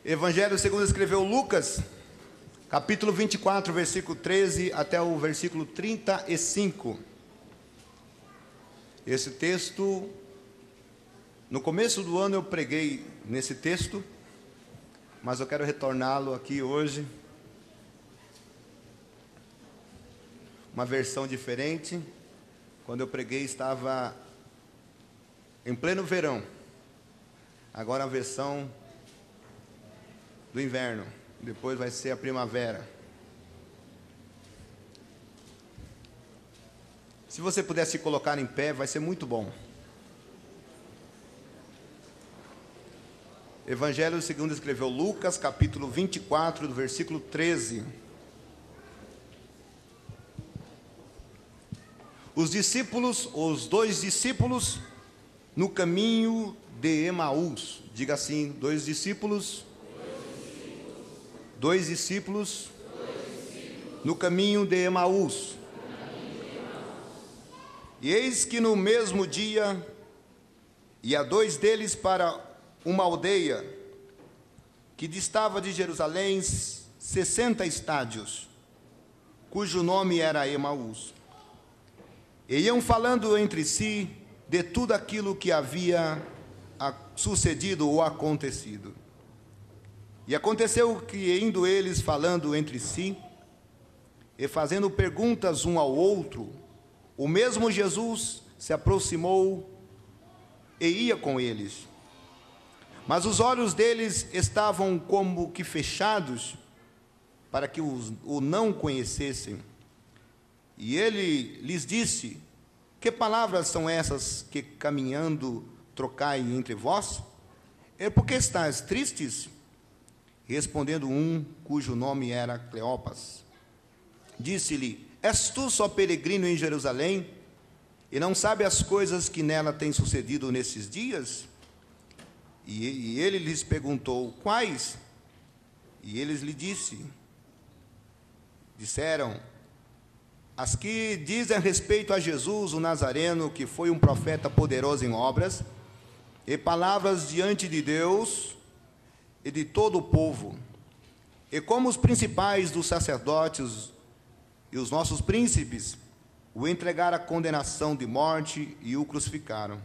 Evangelho segundo escreveu Lucas, capítulo 24, versículo 13 até o versículo 35. Esse texto, no começo do ano eu preguei nesse texto, mas eu quero retorná-lo aqui hoje. Uma versão diferente. Quando eu preguei estava em pleno verão. Agora a versão do inverno, depois vai ser a primavera. Se você puder se colocar em pé, vai ser muito bom. Evangelho segundo escreveu Lucas, capítulo 24, do versículo 13. Os dois discípulos, no caminho de Emaús. Diga assim, dois discípulos, no caminho de Emaús. E eis que no mesmo dia, ia dois deles para uma aldeia, que distava de Jerusalém 60 estádios, cujo nome era Emaús. E iam falando entre si de tudo aquilo que havia sucedido ou acontecido. E aconteceu que, indo eles falando entre si, e fazendo perguntas um ao outro, o mesmo Jesus se aproximou e ia com eles. Mas os olhos deles estavam como que fechados, para que o não conhecessem. E ele lhes disse: que palavras são essas que caminhando trocai entre vós? É porque estáis tristes? Respondendo um, cujo nome era Cleopas, disse-lhe: és tu só peregrino em Jerusalém, e não sabe as coisas que nela têm sucedido nesses dias? E ele lhes perguntou: quais? E eles lhe disseram: as que dizem respeito a Jesus, o Nazareno, que foi um profeta poderoso em obras e palavras diante de Deus e de todo o povo, e como os principais dos sacerdotes e os nossos príncipes o entregaram à condenação de morte e o crucificaram.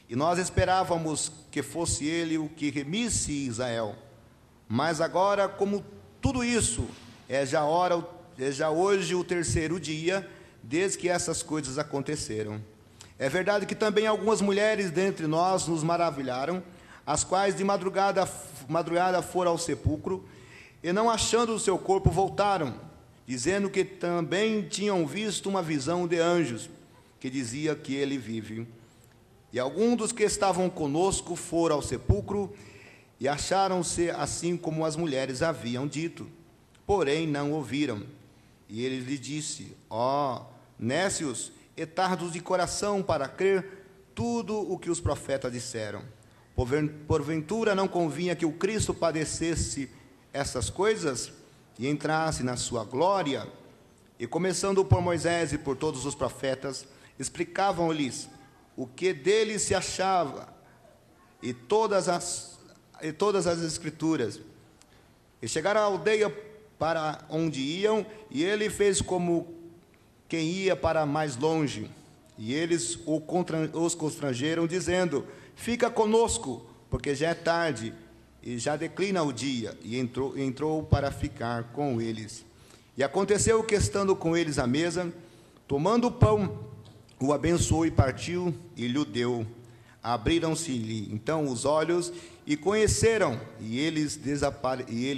E nós esperávamos que fosse ele o que remisse Israel. Mas agora, como tudo isso é já hoje o terceiro dia desde que essas coisas aconteceram. É verdade que também algumas mulheres dentre nós nos maravilharam, as quais de madrugada foram ao sepulcro, e não achando o seu corpo voltaram, dizendo que também tinham visto uma visão de anjos, que dizia que ele vive. E alguns dos que estavam conosco foram ao sepulcro, e acharam-se assim como as mulheres haviam dito, porém não ouviram. E ele lhe disse: ó, nécios e tardos de coração para crer tudo o que os profetas disseram. Porventura não convinha que o Cristo padecesse essas coisas e entrasse na sua glória? E começando por Moisés e por todos os profetas, explicavam-lhes o que dele se achava e todas as escrituras. E chegaram à aldeia para onde iam, e ele fez como quem ia para mais longe. E eles os constrangeram, dizendo: fica conosco, porque já é tarde, e já declina o dia. E entrou para ficar com eles. E aconteceu que, estando com eles à mesa, tomando o pão, o abençoou e partiu, e lhe deu. Abriram-se-lhe então os olhos, e conheceram, e ele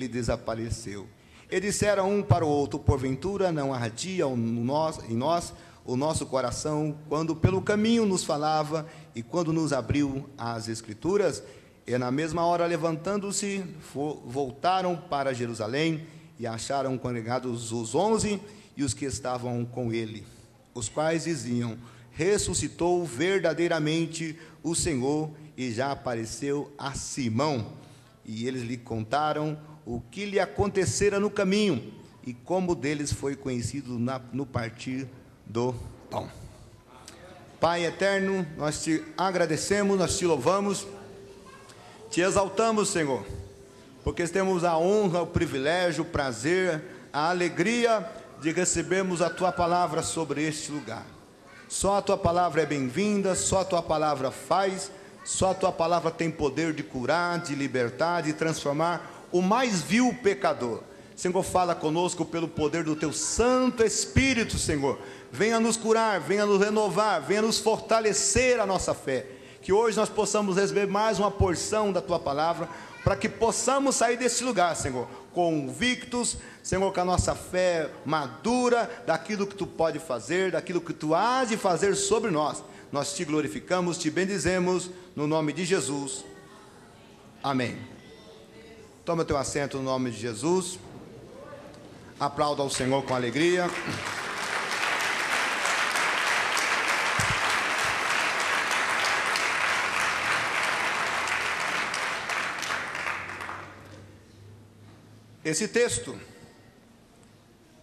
desapareceu. E disseram um para o outro: porventura não ardia em nós o nosso coração, quando pelo caminho nos falava, e quando nos abriu as Escrituras? E na mesma hora, levantando-se, voltaram para Jerusalém, e acharam congregados os 11 e os que estavam com ele, os quais diziam: ressuscitou verdadeiramente o Senhor, e já apareceu a Simão. E eles lhe contaram o que lhe acontecera no caminho, e como deles foi conhecido no partir do pão. Pai eterno, nós te agradecemos, nós te louvamos, te exaltamos, Senhor, porque temos a honra, o privilégio, o prazer, a alegria de recebermos a Tua palavra sobre este lugar. Só a Tua palavra é bem-vinda, só a Tua palavra faz, só a Tua palavra tem poder de curar, de libertar, de transformar o mais vil pecador. Senhor, fala conosco pelo poder do Teu Santo Espírito, Senhor. Venha nos curar, venha nos renovar, venha nos fortalecer a nossa fé. Que hoje nós possamos receber mais uma porção da Tua palavra, para que possamos sair desse lugar, Senhor, convictos, Senhor, com a nossa fé madura daquilo que Tu pode fazer, daquilo que Tu há de fazer sobre nós. Nós Te glorificamos, Te bendizemos, no nome de Jesus. Amém. Toma teu assento no nome de Jesus. Aplauda ao Senhor com alegria. Esse texto,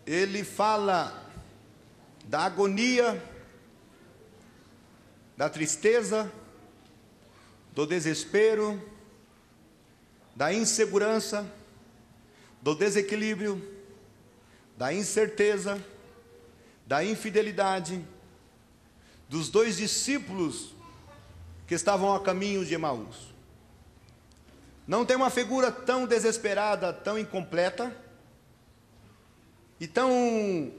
ele fala da agonia, da tristeza, do desespero, da insegurança, do desequilíbrio, da incerteza, da infidelidade, dos dois discípulos que estavam a caminho de Emaús. Não tem uma figura tão desesperada, tão incompleta e tão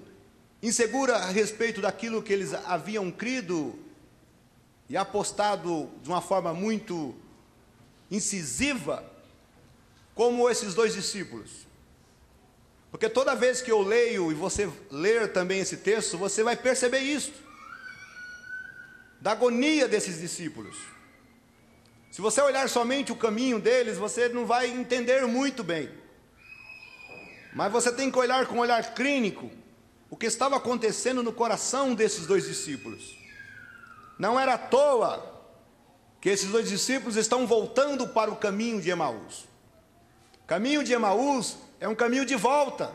insegura a respeito daquilo que eles haviam crido e apostado de uma forma muito incisiva, como esses dois discípulos. Porque toda vez que eu leio, e você ler também esse texto, você vai perceber isso, da agonia desses discípulos. Se você olhar somente o caminho deles, você não vai entender muito bem. Mas você tem que olhar com um olhar clínico o que estava acontecendo no coração desses dois discípulos. Não era à toa que esses dois discípulos estão voltando para o caminho de Emaús. O caminho de Emaús é um caminho de volta,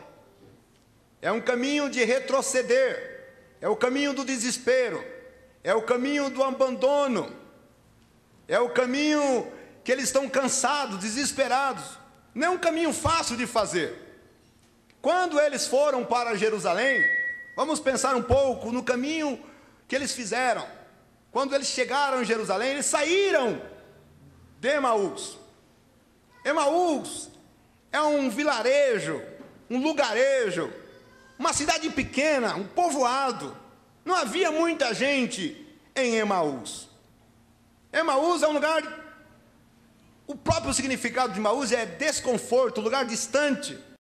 é um caminho de retroceder, é o caminho do desespero, é o caminho do abandono, é o caminho que eles estão cansados, desesperados. Não é um caminho fácil de fazer. Quando eles foram para Jerusalém, vamos pensar um pouco no caminho que eles fizeram. Quando eles chegaram em Jerusalém, eles saíram de Emaús. Emaús é um vilarejo, um lugarejo, uma cidade pequena, um povoado. Não havia muita gente em Emaús. Emaús é um lugar, o próprio significado de Emaús é desconforto, lugar distante.